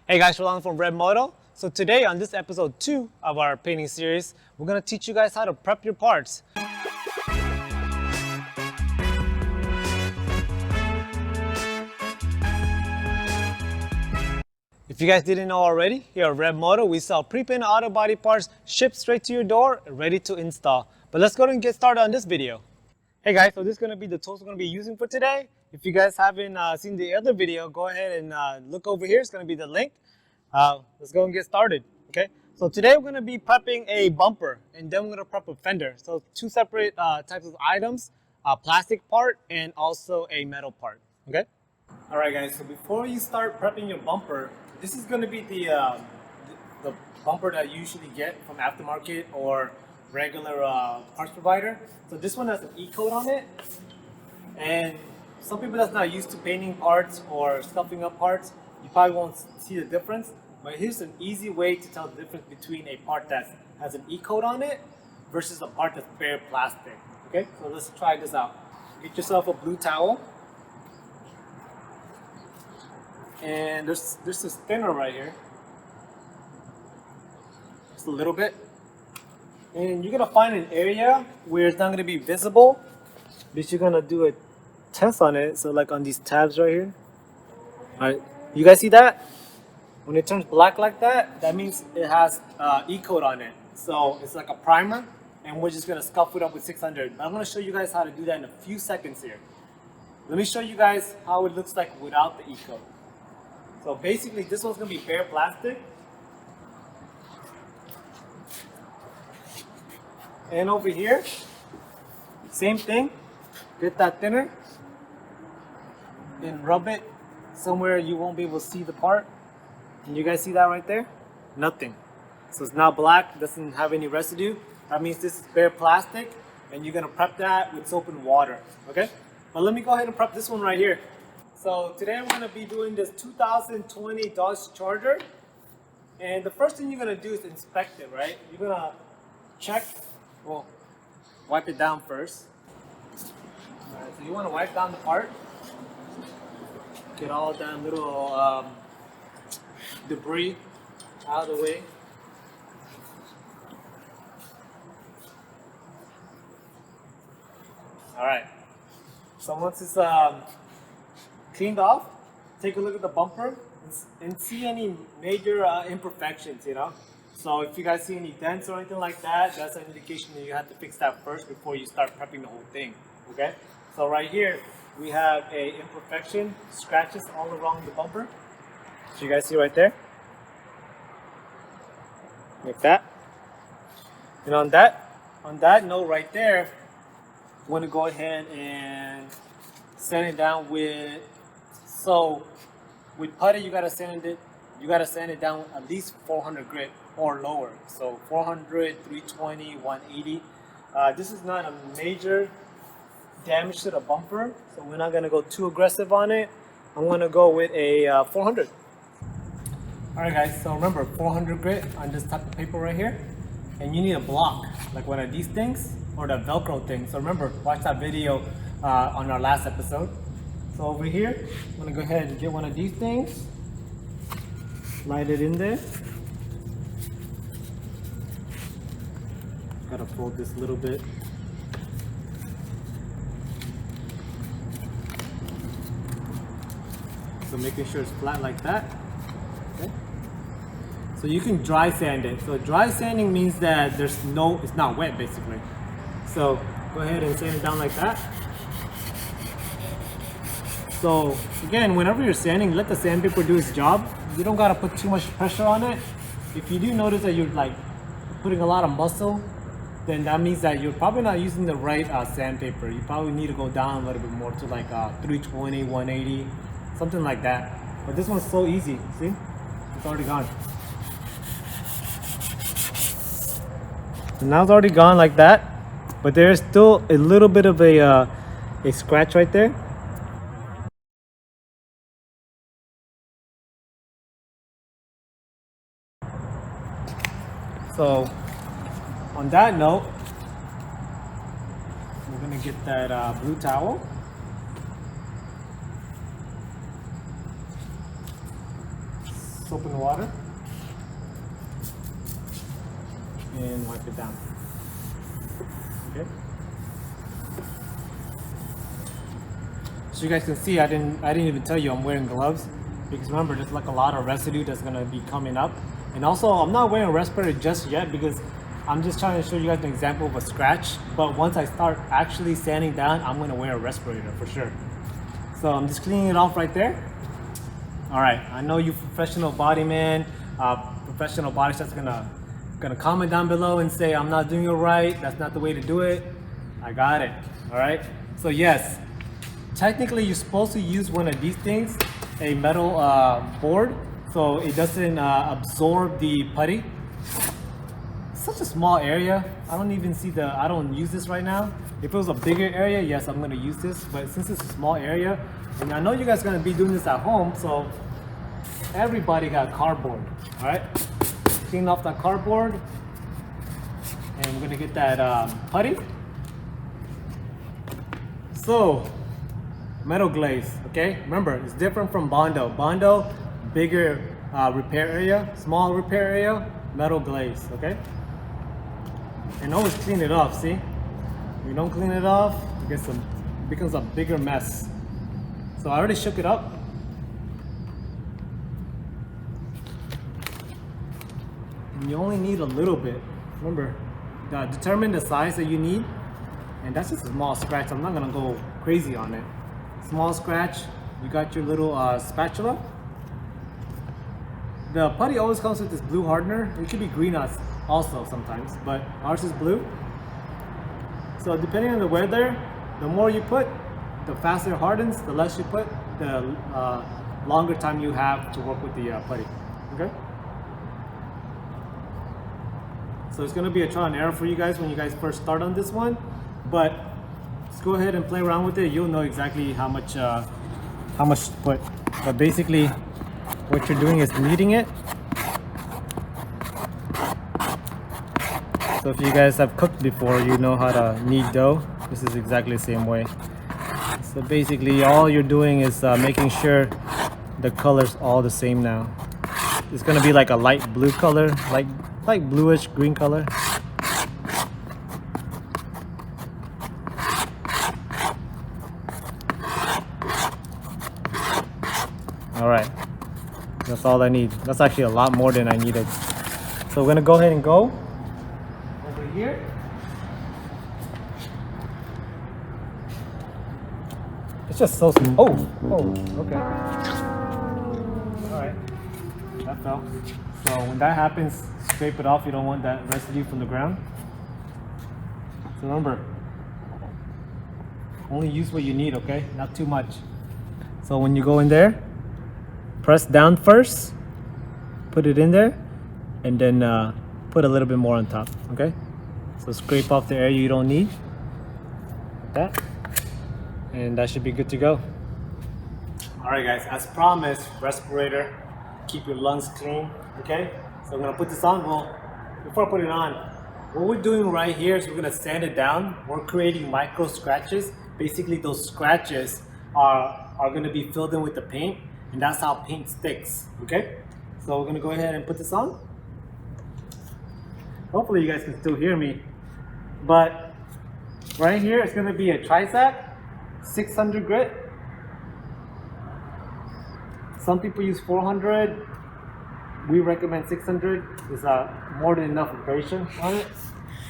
Hey guys, Roland from ReveMoto. So today on this episode 2 of our painting series, we're going to teach you guys how to prep your parts. If you guys didn't know already, here at ReveMoto we sell pre-painted auto body parts shipped straight to your door, ready to install. But let's go ahead and get started on this video. Hey guys, so this is going to be the tools we're going to be using for today. If you guys haven't seen the other video, go ahead and look over here. It's going to be the link. Let's go and get started. Okay, so today we're going to be prepping a bumper, and then we're going to prep a fender. So two separate types of items, a plastic part and also a metal part. Okay. All right, guys. So before you start prepping your bumper, this is going to be the bumper that you usually get from aftermarket or regular parts provider. So this one has an E-coat on it, and some people that's not used to painting parts or scuffing up parts, you probably won't see the difference. But here's an easy way to tell the difference between a part that has an E-coat on it versus a part that's bare plastic. Okay, so let's try this out. Get yourself a blue towel, and there's this thinner right here, just a little bit. And you're gonna find an area where it's not gonna be visible, but you're gonna do a test on it. So like on these tabs right here. All right, you guys see that? When it turns black like that, that means it has E-coat on it. So it's like a primer, and we're just gonna scuff it up with 600. I'm gonna show you guys how to do that in a few seconds here. Let me show you guys how it looks like without the E-coat. So basically, this one's gonna be bare plastic. And over here, same thing. Get that thinner and rub it somewhere you won't be able to see the part. And you guys see that right there? Nothing. So it's not black, doesn't have any residue. That means this is bare plastic, and you're gonna prep that with soap and water, okay? But let me go ahead and prep this one right here. So today we're gonna be doing this 2020 Dodge Charger. And the first thing you're gonna do is inspect it, right? You're gonna check, well, wipe it down first. All right, so you wanna wipe down the part. Get all that little debris out of the way. All right. So once it's cleaned off, take a look at the bumper and see any major imperfections, you know. So if you guys see any dents or anything like that, that's an indication that you have to fix that first before you start prepping the whole thing. Okay. So right here we have a imperfection, scratches all around the bumper. So you guys see right there, like that. And on that note right there, I'm going to go ahead and sand it down with. So with putty, you gotta sand it down at least 400 grit or lower. So 400, 320, 180. This is not a major damage to the bumper, so we're not gonna go too aggressive on it. I'm gonna go with a 400. All right, guys. So remember, 400 grit on this type of paper right here, and you need a block, like one of these things or the Velcro thing. So remember, watch that video on our last episode. So over here, I'm gonna go ahead and get one of these things, slide it in there. Gotta fold this a little bit. So making sure it's flat like that. Okay. So you can dry sand it. So dry sanding means that it's not wet basically. So go ahead and sand it down like that. So again, whenever you're sanding, let the sandpaper do its job. You don't gotta put too much pressure on it. If you do notice that you're like putting a lot of muscle, then that means that you're probably not using the right sandpaper. You probably need to go down a little bit more to like 320, 180, something like that. But this one's so easy, see? It's already gone. So now it's already gone like that, but there's still a little bit of a scratch right there. So on that note, we're gonna get that blue towel. soap and water and wipe it down. Okay. So you guys can see, I didn't even tell you I'm wearing gloves, because remember, there's like a lot of residue that's gonna be coming up. And also, I'm not wearing a respirator just yet because I'm just trying to show you guys an example of a scratch. But once I start actually sanding down, I'm gonna wear a respirator for sure. So I'm just cleaning it off right there. All right, I know you professional body man, professional body shops gonna comment down below and say I'm not doing it right. That's not the way to do it. I got it. All right. So yes, technically you're supposed to use one of these things, a metal board, so it doesn't absorb the putty. Such a small area. I don't even see I don't use this right now. If it was a bigger area, yes, I'm gonna use this, but since it's a small area, and I know you guys are gonna be doing this at home, so everybody got cardboard, all right? Clean off that cardboard, and we're gonna get that putty. So, metal glaze, okay? Remember, it's different from Bondo. Bondo, bigger repair area, small repair area, metal glaze, okay? And always clean it off, see? If you don't clean it off, it becomes a bigger mess. So I already shook it up. And you only need a little bit. Remember, determine the size that you need. And that's just a small scratch. I'm not gonna go crazy on it. Small scratch, you got your little spatula. The putty always comes with this blue hardener. It could be green also sometimes, but ours is blue. So depending on the weather, the more you put, the faster it hardens. The less you put, the longer time you have to work with the putty. Okay. So it's gonna be a trial and error for you guys when you guys first start on this one, but just go ahead and play around with it. You'll know exactly how much to put. But basically, what you're doing is kneading it. So if you guys have cooked before, you know how to knead dough. This is exactly the same way. So basically, all you're doing is making sure the color's all the same now. It's gonna be like a light blue color, like bluish green color. All right, that's all I need. That's actually a lot more than I needed. So we're gonna go ahead and go over here. It's just so small. Oh, okay. All right, that fell. So when that happens, scrape it off. You don't want that residue from the ground. So remember, only use what you need, okay? Not too much. So when you go in there, press down first, put it in there, and then put a little bit more on top, okay? So scrape off the area you don't need, like that, and that should be good to go. All right, guys, as promised, respirator, keep your lungs clean, okay? So I'm gonna put this on. Well, before I put it on, what we're doing right here is we're gonna sand it down. We're creating micro scratches. Basically, those scratches are gonna be filled in with the paint, and that's how paint sticks, okay? So we're gonna go ahead and put this on. Hopefully you guys can still hear me. But right here, it's gonna be a Trizac 600 grit. Some people use 400. We recommend 600. It's more than enough abrasion on it.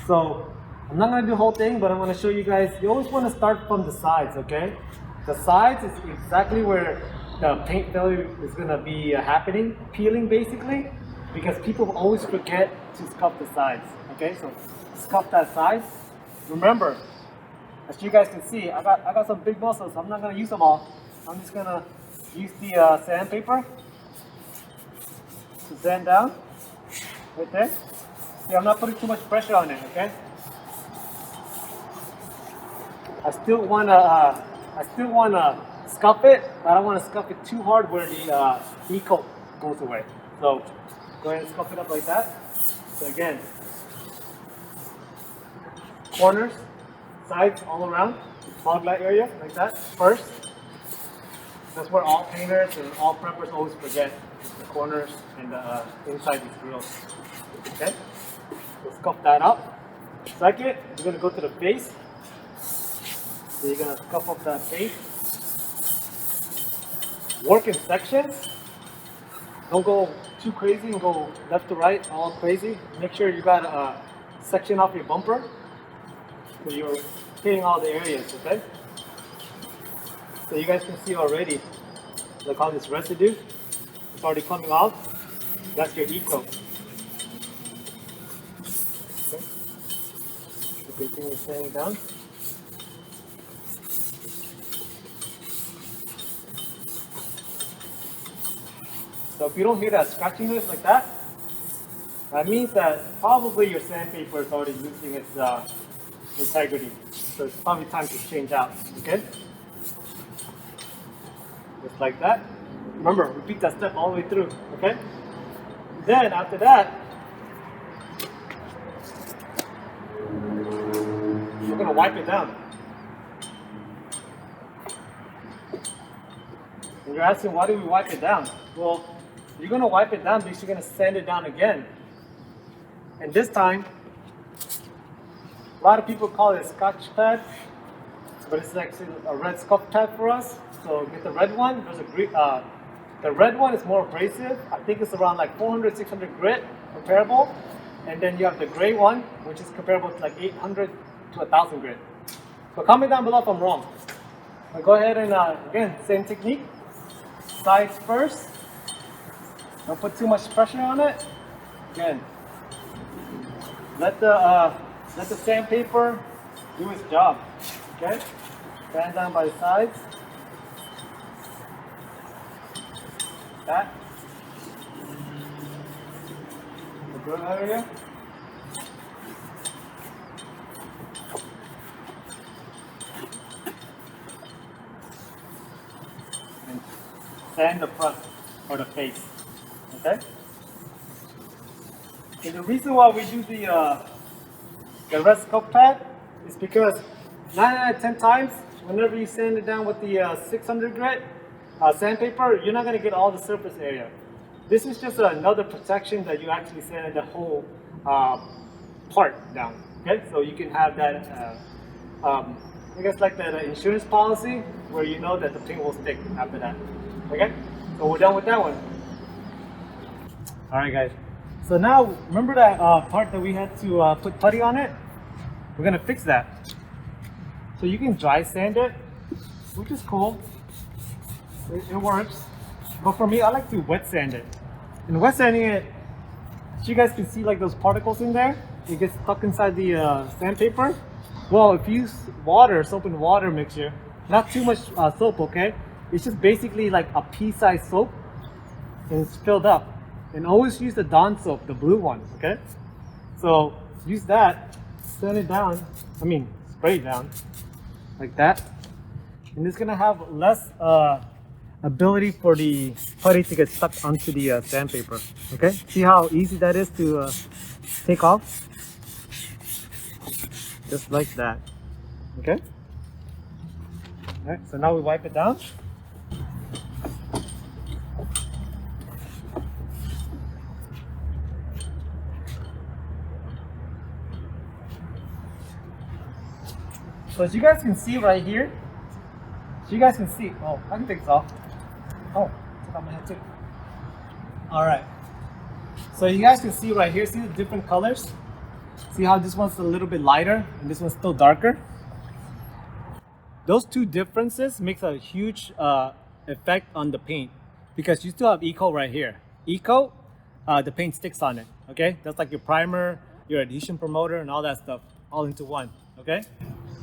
So I'm not gonna do the whole thing, but I'm gonna show you guys. You always wanna start from the sides, okay? The sides is exactly where the paint failure is gonna be happening, peeling basically, because people always forget to scuff the sides, okay? So scuff that side. Remember, as you guys can see, I got some big muscles, so I'm not gonna use them all. I'm just gonna use the sandpaper to sand down, right there. See, I'm not putting too much pressure on it, okay? I still wanna scuff it, but I don't want to scuff it too hard where the e-coat goes away. So go ahead and scuff it up like that. So again, corners, sides, all around, fog light area like that first. That's where all painters and all preppers always forget. the corners and the inside these grills. Okay, so scuff that up. Second, you're gonna go to the face. So you're gonna scuff up that face. Work in sections. Don't go too crazy and go left to right, all crazy. Make sure you got a section off your bumper so you're hitting all the areas, okay? So you guys can see already, look all this residue. It's already coming off. That's your eco. Okay. So continue sanding down. So if you don't hear that scratching noise like that, that means that probably your sandpaper is already losing its integrity. So it's probably time to change out, okay? Just like that. Remember, repeat that step all the way through, okay? Then after that, we're gonna wipe it down. And you're asking, why do we wipe it down? Well, you're gonna wipe it down because you're gonna sand it down again. And this time, a lot of people call it a scotch pad, but it's actually a red scuff pad for us. So get the red one. There's a green, the red one is more abrasive. I think it's around like 400, 600 grit, comparable. And then you have the gray one, which is comparable to like 800 to 1000 grit. So comment down below if I'm wrong. I'll go ahead and again, same technique. Sides first. Don't put too much pressure on it. Again, let the sandpaper do its job. Okay, sand down by the sides. That. The grill area. And sand the front or the face. Okay. And the reason why we do the red scuff pad is because 9 out of 10 times, whenever you sand it down with the 600 grit sandpaper, you're not going to get all the surface area. This is just another protection that you actually sand the whole part down. Okay, so you can have that, I guess like that insurance policy where you know that the paint will stick after that. Okay, so we're done with that one. Alright guys, so now remember that part that we had to put putty on it? We're going to fix that. So you can dry sand it, which is cool. It works. But for me, I like to wet sand it. And wet sanding it, so you guys can see like those particles in there. It gets stuck inside the sandpaper. Well, if you use water, soap and water mixture, not too much soap, okay? It's just basically like a pea-sized soap and it's filled up. And always use the Dawn soap, the blue one, okay? So use that, sand it down, spray it down like that. And it's gonna have less ability for the putty to get stuck onto the sandpaper, okay? See how easy that is to take off? Just like that, okay? All right, so now we wipe it down. So as you guys can see right here, oh, I can take this off. Oh, it's on my head too. All right. So you guys can see right here, see the different colors? See how this one's a little bit lighter and this one's still darker? Those two differences makes a huge effect on the paint because you still have Eco right here. Eco, the paint sticks on it, okay? That's like your primer, your adhesion promoter and all that stuff all into one, okay?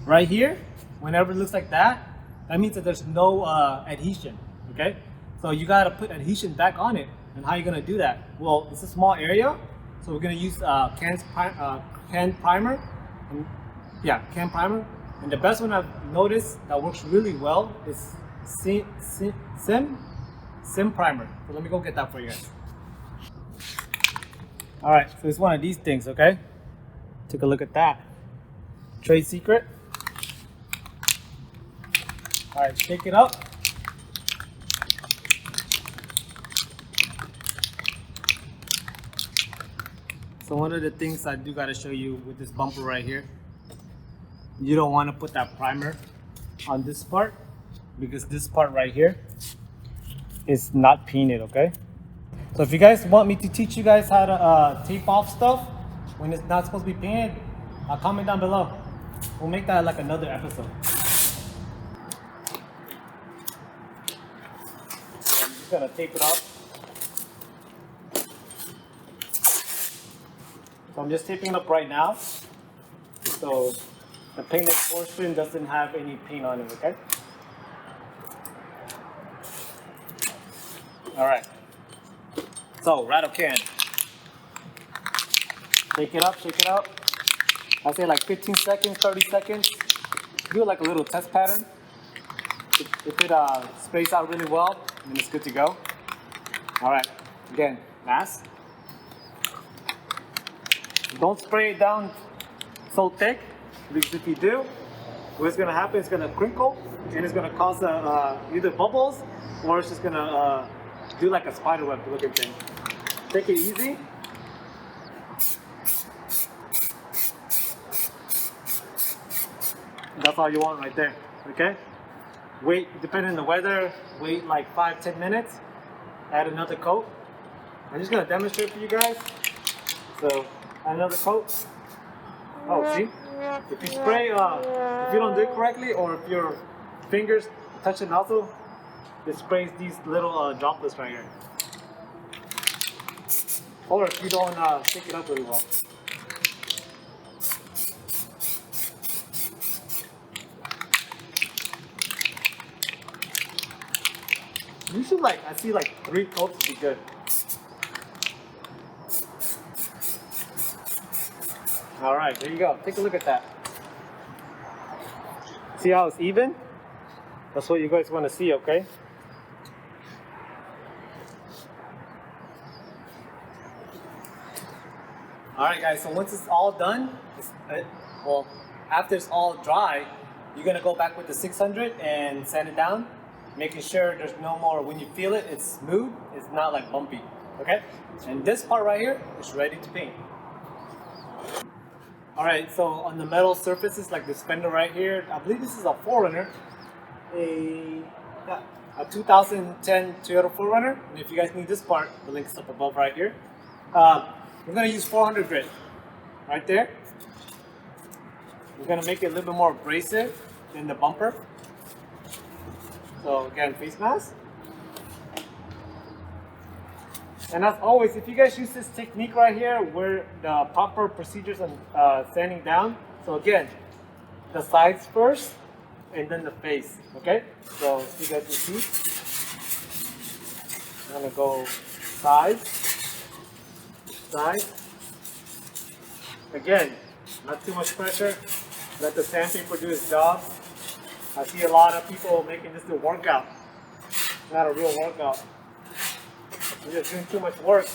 Right here, whenever it looks like that, that means that there's no adhesion, okay? So you gotta put adhesion back on it. And how are you gonna do that? Well, it's a small area, so we're gonna use can primer. Can primer. And the best one I've noticed that works really well is Sim primer. So let me go get that for you guys. All right, so it's one of these things, okay? Take a look at that. Trade secret. All right, shake it up. So one of the things I do gotta show you with this bumper right here, you don't want to put that primer on this part because this part right here is not painted, okay? So if you guys want me to teach you guys how to tape off stuff when it's not supposed to be painted, comment down below. We'll make that like another episode. So I'm just gonna tape it off. So I'm just taping it up right now. So the painted portion doesn't have any paint on it, okay? All right. So rattle can. Shake it up, shake it up. I say like 15 seconds, 30 seconds. Do like a little test pattern. If it sprays out really well, then it's good to go. All right, again, mask. Don't spray it down so thick, because if you do, what's gonna happen is gonna crinkle and it's gonna cause either bubbles or it's just gonna do like a spider web looking thing. Take it easy. That's all you want right there, okay? Wait, depending on the weather, wait like 5-10 minutes, add another coat. I'm just gonna demonstrate for you guys. So, add another coat. Oh, see? If you spray, if you don't do it correctly, or if your fingers touch the nozzle, it sprays these little droplets right here. Or if you don't pick it up really well. You should I see like 3 coats would be good. All right, there you go. Take a look at that. See how it's even? That's what you guys want to see, okay? All right, guys, so once it's all done, well, after it's all dry, you're gonna go back with the 600 and sand it down, making sure there's no more, when you feel it, it's smooth, it's not like bumpy, okay? And this part right here is ready to paint. All right, so on the metal surfaces, like this fender right here, I believe this is a 4Runner, a 2010 Toyota 4Runner. And if you guys need this part, the link is up above right here. We're gonna use 400 grit right there. We're gonna make it a little bit more abrasive than the bumper. So again, face mask. And as always, if you guys use this technique right here, where the proper procedures on sanding down. So again, the sides first, and then the face. Okay. So you guys can see. I'm gonna go sides, side. Again, not too much pressure. Let the sandpaper do its job. I see a lot of people making this a workout. Not a real workout. You're just doing too much work.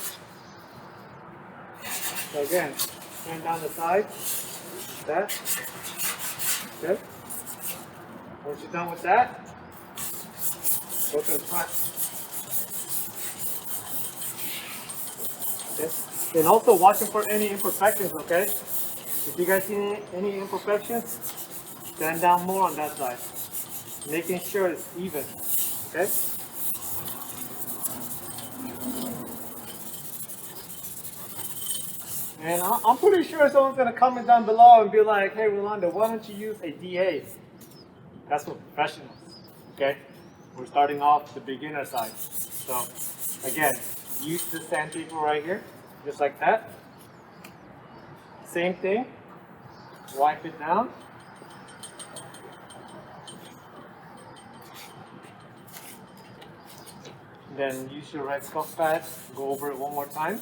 So again, sand down the side. That. Okay. Once you're done with that, go to the front. Okay. And also watching for any imperfections, okay? If you guys see any imperfections, stand down more on that side. Making sure it's even, okay? And I'm pretty sure someone's gonna comment down below and be like, hey Rolando, why don't you use a DA? That's for professionals, okay? We're starting off the beginner side. So again, use the sandpaper right here, just like that. Same thing, wipe it down. Then use your red scuff pad, go over it one more time.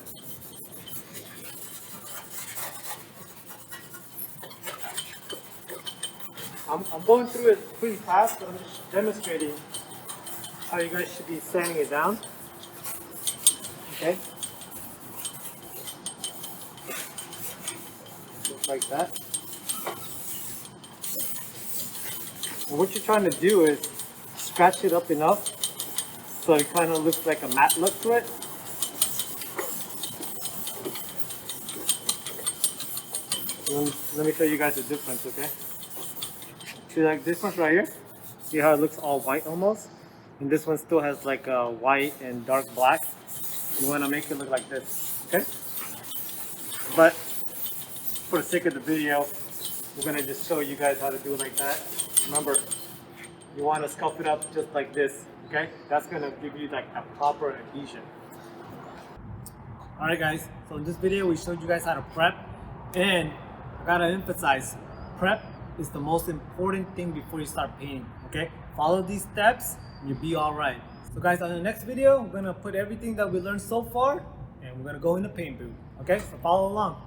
I'm going through it pretty fast, but I'm just demonstrating how you guys should be sanding it down. Okay? Just like that. And what you're trying to do is scratch it up enough so it kind of looks like a matte look to it. Let me show you guys the difference, okay? See, like this one right here? See how it looks all white almost? And this one still has like a white and dark black. You want to make it look like this, okay? But for the sake of the video, we're going to just show you guys how to do it like that. Remember, you want to sculpt it up just like this, okay? That's going to give you like a proper adhesion. Alright guys, so in this video we showed you guys how to prep, and I gotta emphasize, prep is the most important thing before you start painting, okay? Follow these steps and you'll be alright. So guys, on the next video, we're gonna put everything that we learned so far and we're gonna go in the paint booth, okay? So follow along.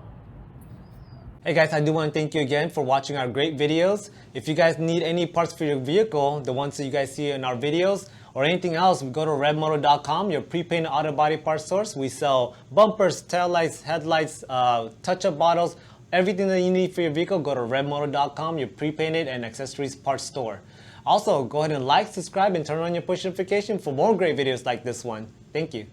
Hey guys, I do want to thank you again for watching our great videos. If you guys need any parts for your vehicle, the ones that you guys see in our videos, or anything else, go to ReveMoto.com, your pre-painted auto body parts source. We sell bumpers, taillights, headlights, touch-up bottles, everything that you need for your vehicle. Go to ReveMoto.com, your pre-painted and accessories parts store. Also, go ahead and like, subscribe, and turn on your push notification for more great videos like this one. Thank you.